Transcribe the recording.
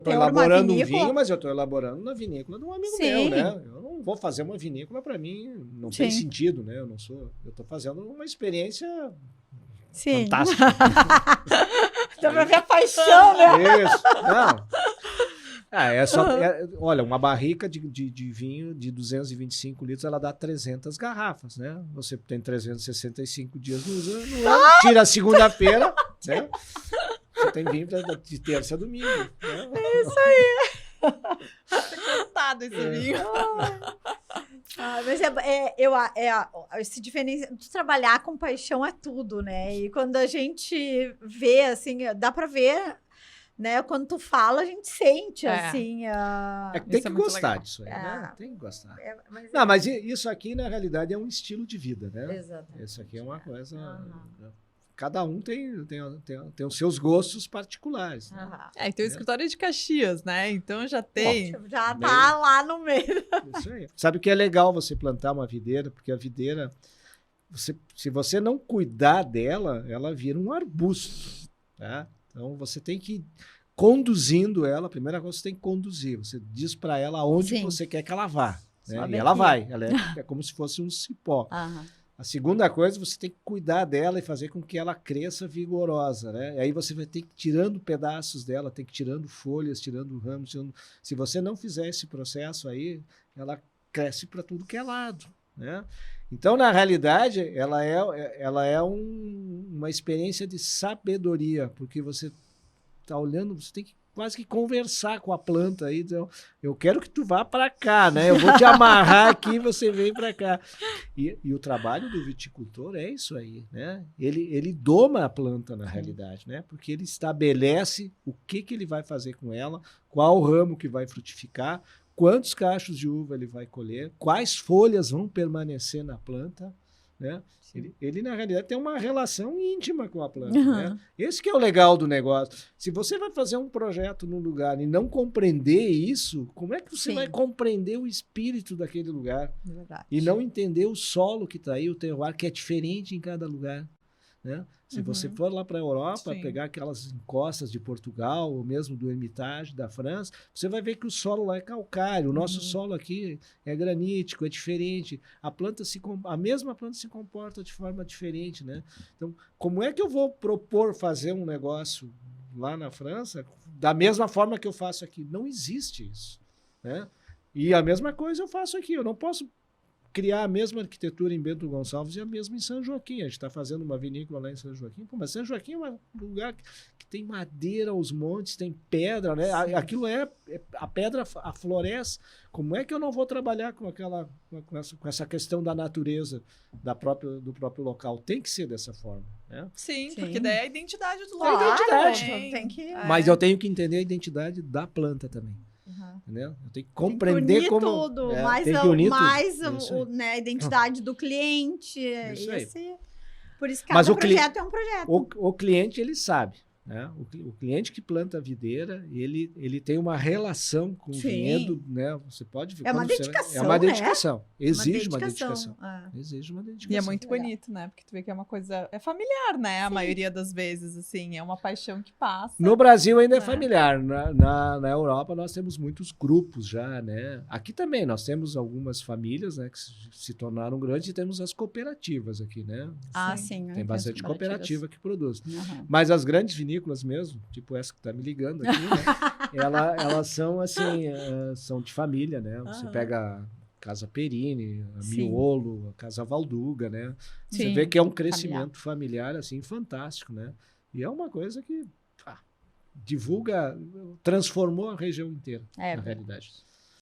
Estou elaborando um vinho, mas eu estou elaborando na vinícola de um amigo meu, né? Eu não vou fazer uma vinícola para mim, não tem sentido, né? Eu estou fazendo uma experiência fantástica. Dá para ver a paixão, né? Isso, não. Olha, uma barrica de vinho de 225 litros, ela dá 300 garrafas, né? Você tem 365 dias no ano, tira a segunda-feira, né? Você tem vinho de terça a domingo. Né? É isso aí. Contado esse vinho. Mas esse diferença de trabalhar com paixão é tudo, né? E quando a gente vê, assim, dá para ver, né? Quando tu fala, a gente sente, assim... tem que gostar disso aí, né? Tem que gostar. Mas isso aqui, na realidade, é um estilo de vida, né? Exatamente. Isso aqui é uma coisa... Cada um tem os seus gostos particulares. Né? E tem o escritório de Caxias, né? Então já tem... Já tá lá no meio. Isso aí. Sabe o que é legal você plantar uma videira? Porque a videira, se você não cuidar dela, ela vira um arbusto. Tá? Então você tem que ir conduzindo ela. A primeira coisa você tem que conduzir. Você diz para ela aonde você quer que ela vá. Né? E ela vai. Ela é como se fosse um cipó. A segunda coisa, você tem que cuidar dela e fazer com que ela cresça vigorosa, né? E aí você vai ter que ir tirando pedaços dela, tem que ir tirando folhas, tirando ramos. Se você não fizer esse processo aí, ela cresce para tudo que é lado, né? Então, na realidade, ela é uma experiência de sabedoria, porque você está olhando, você tem que quase que conversar com a planta aí, então, eu quero que tu vá para cá, né? Eu vou te amarrar aqui, você vem para cá. E o trabalho do viticultor é isso aí, né? Ele doma a planta na realidade, né? Porque ele estabelece o que ele vai fazer com ela, qual ramo que vai frutificar, quantos cachos de uva ele vai colher, quais folhas vão permanecer na planta, né? Ele, na realidade, tem uma relação íntima com a planta. Né? Esse que é o legal do negócio. Se você vai fazer um projeto num lugar e não compreender isso, como é que você vai compreender o espírito daquele lugar? Verdade. E não entender o solo que está aí, o terroir, que é diferente em cada lugar. Né? Se você for lá para a Europa, pegar aquelas encostas de Portugal, ou mesmo do Hermitage, da França, você vai ver que o solo lá é calcário, o nosso solo aqui é granítico, é diferente. A mesma planta se comporta de forma diferente. Né? Então, como é que eu vou propor fazer um negócio lá na França da mesma forma que eu faço aqui? Não existe isso. Né? E a mesma coisa eu faço aqui, eu não posso criar a mesma arquitetura em Bento Gonçalves e a mesma em São Joaquim. A gente está fazendo uma vinícola lá em São Joaquim. Mas São Joaquim é um lugar que tem madeira aos montes, tem pedra, né? Aquilo a pedra aflorece. Como é que eu não vou trabalhar com essa questão da natureza do próprio local? Tem que ser dessa forma. Né? Sim, porque daí é a identidade do local. Tem que... Mas eu tenho que entender a identidade da planta também. Entendeu? Eu tenho que compreender como... tudo, mais a identidade do cliente. Por isso que cada projeto é um projeto. O cliente, ele sabe. Né? O cliente que planta a videira, ele tem uma relação com o vinhedo, né? Você pode ver. É uma dedicação. É uma dedicação. Exige uma dedicação. Exige uma dedicação. E é muito bonito, né? Porque tu vê que é uma coisa... É familiar, né? A maioria das vezes, assim. É uma paixão que passa. No Brasil ainda é familiar. Na Europa nós temos muitos grupos já, né? Aqui também nós temos algumas famílias, né? Que se tornaram grandes e temos as cooperativas aqui, né? Sim. Tem bastante cooperativa que produz. Mas as grandes vinícolas mesmo, tipo essa que está me ligando aqui, né? Elas são assim, são de família, né? Você pega a Casa Perini, a Miolo, a Casa Valduga, né? Você vê que é um crescimento familiar assim fantástico, né? E é uma coisa que divulga, transformou a região inteira, na realidade.